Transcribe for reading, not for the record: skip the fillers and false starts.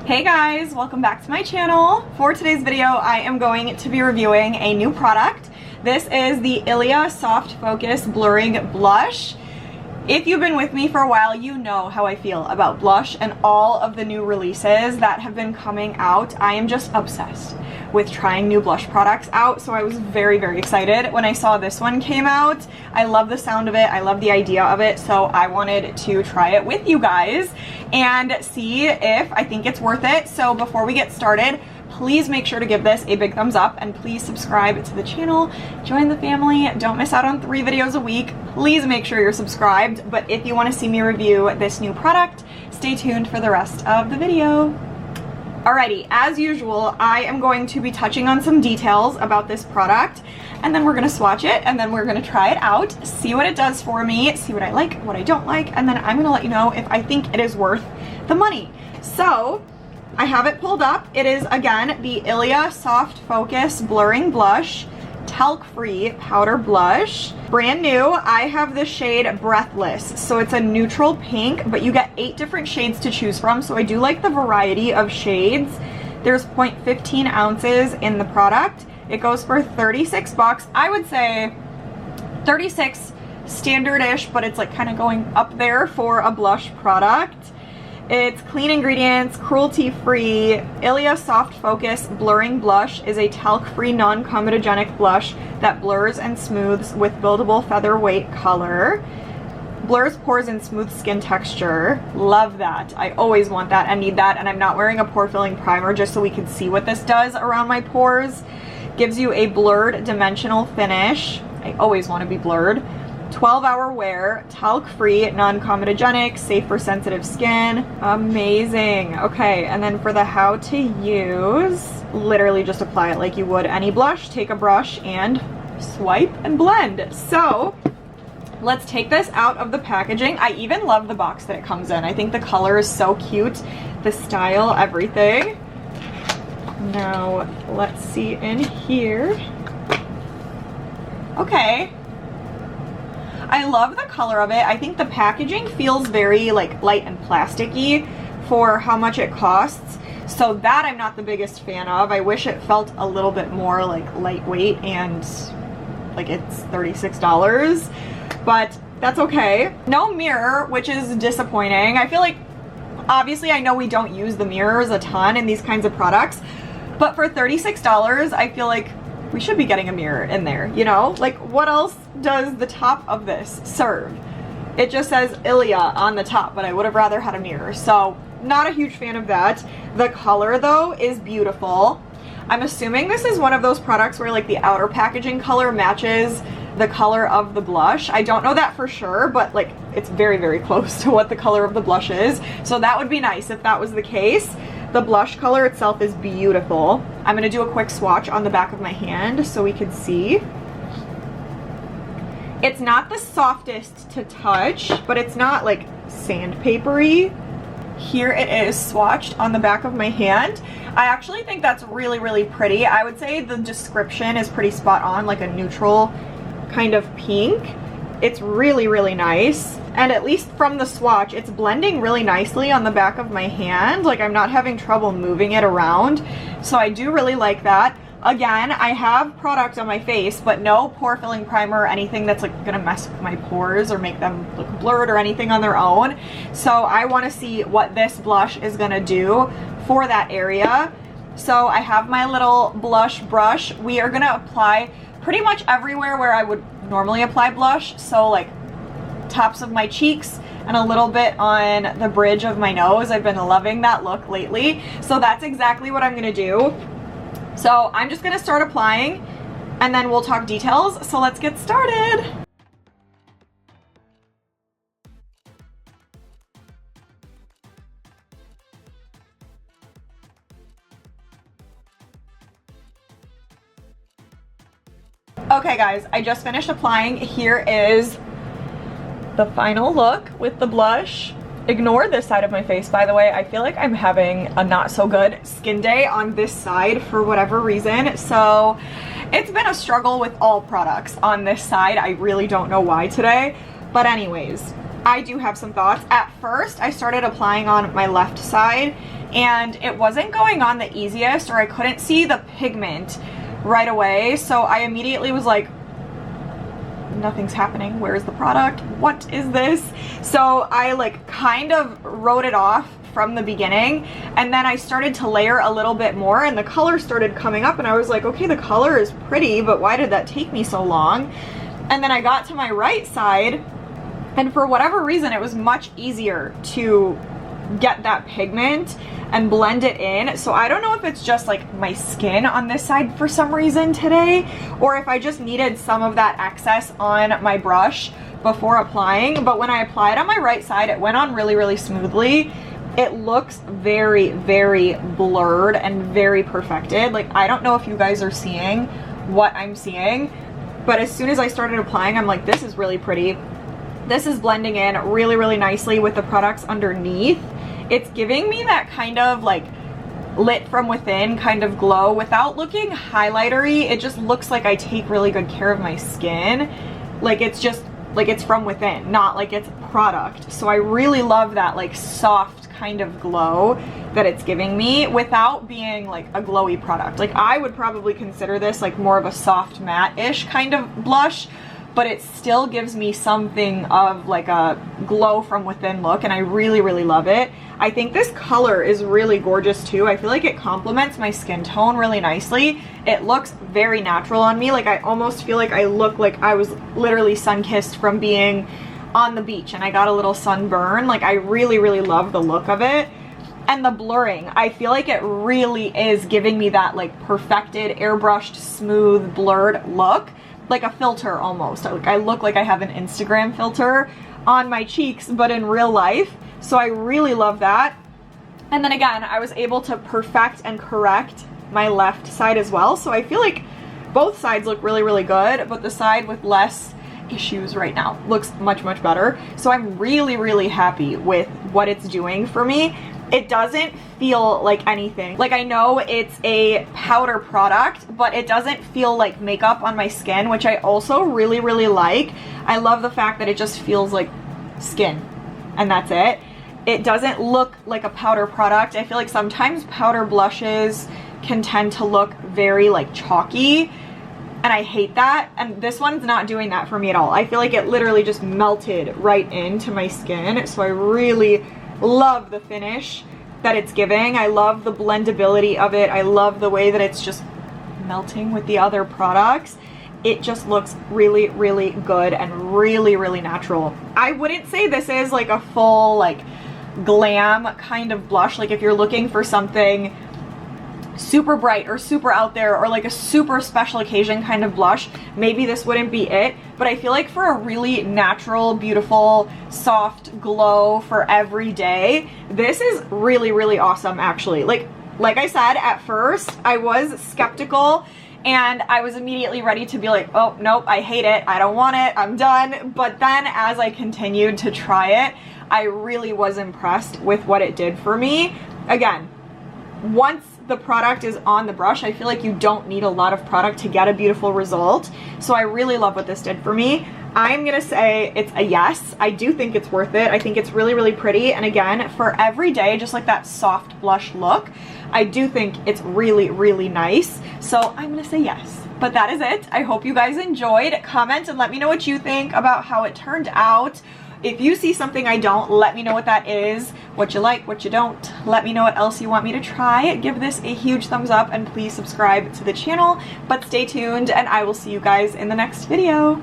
Hey guys, welcome back to my channel. For today's video, I am going to be reviewing a new product. This is the ILIA Soft Focus Blurring Blush. If you've been with me for a while, you know how I feel about blush and all of the new releases that have been coming out. I am just obsessed with trying new blush products out, so I was very excited when I saw this one came out. I love the sound of it, I love the idea of it, so I wanted to try it with you guys and see if I think it's worth it. So before we get started, please make sure to give this a big thumbs up and please subscribe to the channel. Join the family. Don't miss out on 3 videos a week. Please make sure you're subscribed. But if you want to see me review this new product, stay tuned for the rest of the video. Alrighty, as usual, I am going to be touching on some details about this product, and then we're going to swatch it, and then we're going to try it out, see what it does for me, see what I like, what I don't like, and then I'm going to let you know if I think it is worth the money. So I have it pulled up. It is, again, the ILIA Soft Focus Blurring Blush, talc-free powder blush. Brand new. I have the shade Breathless. So it's a neutral pink, but you get 8 different shades to choose from. So I do like the variety of shades. There's 0.15 ounces in the product. It goes for 36 bucks. I would say 36 standard-ish, but it's like kind of going up there for a blush product. It's clean ingredients, cruelty-free. ILIA Soft Focus Blurring Blush is a talc-free, non-comedogenic blush that blurs and smooths with buildable featherweight color. Blurs pores and smooth skin texture. Love that. I always want that and need that, and I'm not wearing a pore-filling primer just so we can see what this does around my pores. Gives you a blurred dimensional finish. I always want to be blurred. 12-hour wear, talc-free, non-comedogenic, safe for sensitive skin. Amazing. Okay, and then for the how to use, literally just apply it like you would any blush. Take a brush and swipe and blend. So let's take this out of the packaging. I even love the box that it comes in. I think the color is so cute, the style, everything. Now let's see in here. Okay, I love the color of it. I think the packaging feels very like light and plasticky for how much it costs. So that I'm not the biggest fan of. I wish it felt a little bit more like lightweight and like it's $36, but that's okay. No mirror, which is disappointing. I feel like, obviously I know we don't use the mirrors a ton in these kinds of products, but for $36, I feel like we should be getting a mirror in there, you know? Like, what else does the top of this serve? It just says ILIA on the top, but I would have rather had a mirror, so not a huge fan of that. The color, though, is beautiful. I'm assuming this is one of those products where, like, the outer packaging color matches the color of the blush. I don't know that for sure, but, like, it's very close to what the color of the blush is, so that would be nice if that was the case. The blush color itself is beautiful. I'm going to do a quick swatch on the back of my hand so we can see. It's not the softest to touch, but it's not like sandpapery. Here it is swatched on the back of my hand. I actually think that's really pretty. I would say the description is pretty spot on, like a neutral kind of pink. It's really nice. And at least from the swatch, it's blending really nicely on the back of my hand. Like, I'm not having trouble moving it around. So I do really like that. Again, I have product on my face, but no pore filling primer or anything that's like gonna mess with my pores or make them look blurred or anything on their own. So I wanna see what this blush is gonna do for that area. So I have my little blush brush. We are gonna apply pretty much everywhere where I would normally apply blush. So like tops of my cheeks and a little bit on the bridge of my nose. I've been loving that look lately. So that's exactly what I'm gonna do. So I'm just gonna start applying and then we'll talk details. So let's get started. Okay guys, I just finished applying. Here is the final look with the blush. Ignore this side of my face, by the way. I feel like I'm having a not so good skin day on this side for whatever reason. So it's been a struggle with all products on this side. I really don't know why today. But anyways, I do have some thoughts. At first, I started applying on my left side and it wasn't going on the easiest, or I couldn't see the pigment right away. So I immediately was like, nothing's happening. Where's the product? What is this? So I like kind of wrote it off from the beginning, and then I started to layer a little bit more and the color started coming up and I was like, okay, the color is pretty, but why did that take me so long? And then I got to my right side and for whatever reason it was much easier to get that pigment and blend it in. So I don't know if it's just like my skin on this side for some reason today, or if I just needed some of that excess on my brush before applying. But when I applied on my right side, it went on really, really smoothly. It looks very, very blurred and very perfected. Like, I don't know if you guys are seeing what I'm seeing, but as soon as I started applying, I'm like, this is really pretty. This is blending in really, really nicely with the products underneath. It's giving me that kind of like lit from within kind of glow without looking highlightery. It just looks like I take really good care of my skin. Like, it's just like it's from within, not like it's product. So I really love that like soft kind of glow that it's giving me without being like a glowy product. Like, I would probably consider this like more of a soft matte-ish kind of blush, but it still gives me something of like a glow from within look, and I really, really love it. I think this color is really gorgeous too. I feel like it complements my skin tone really nicely. It looks very natural on me. Like, I almost feel like I look like I was literally sun-kissed from being on the beach and I got a little sunburn. Like, I really, really love the look of it. And the blurring, I feel like it really is giving me that like perfected, airbrushed, smooth, blurred look. Like a filter almost. Like, I look like I have an Instagram filter on my cheeks, but in real life. So I really love that. And then again, I was able to perfect and correct my left side as well. So I feel like both sides look really, really good, but the side with less issues right now looks much, much better. So I'm really, really happy with what it's doing for me. It doesn't feel like anything. Like, I know it's a powder product, but it doesn't feel like makeup on my skin, which I also really, really like. I love the fact that it just feels like skin, and that's it. It doesn't look like a powder product. I feel like sometimes powder blushes can tend to look very like chalky, and I hate that. And this one's not doing that for me at all. I feel like it literally just melted right into my skin. So I really love the finish that it's giving. I love the blendability of it. I love the way that it's just melting with the other products. It just looks really, really good and really, really natural. I wouldn't say this is like a full like glam kind of blush. Like, if you're looking for something super bright or super out there or like a super special occasion kind of blush, maybe this wouldn't be it. But I feel like for a really natural, beautiful, soft glow for every day, this is really, really awesome actually. Like I said, at first I was skeptical and I was immediately ready to be like, oh nope, I hate it, I don't want it, I'm done. But then as I continued to try it, I really was impressed with what it did for me. Again, once the product is on the brush, I feel like you don't need a lot of product to get a beautiful result. So I really love what this did for me. I'm gonna say it's a yes. I do think it's worth it. I think it's really, really pretty. And again, for every day, just like that soft blush look, I do think it's really, really nice. So I'm gonna say yes. But that is it. I hope you guys enjoyed. Comment and let me know what you think about how it turned out. If you see something I don't, let me know what that is, what you like, what you don't. Let me know what else you want me to try. Give this a huge thumbs up and please subscribe to the channel. But stay tuned and I will see you guys in the next video.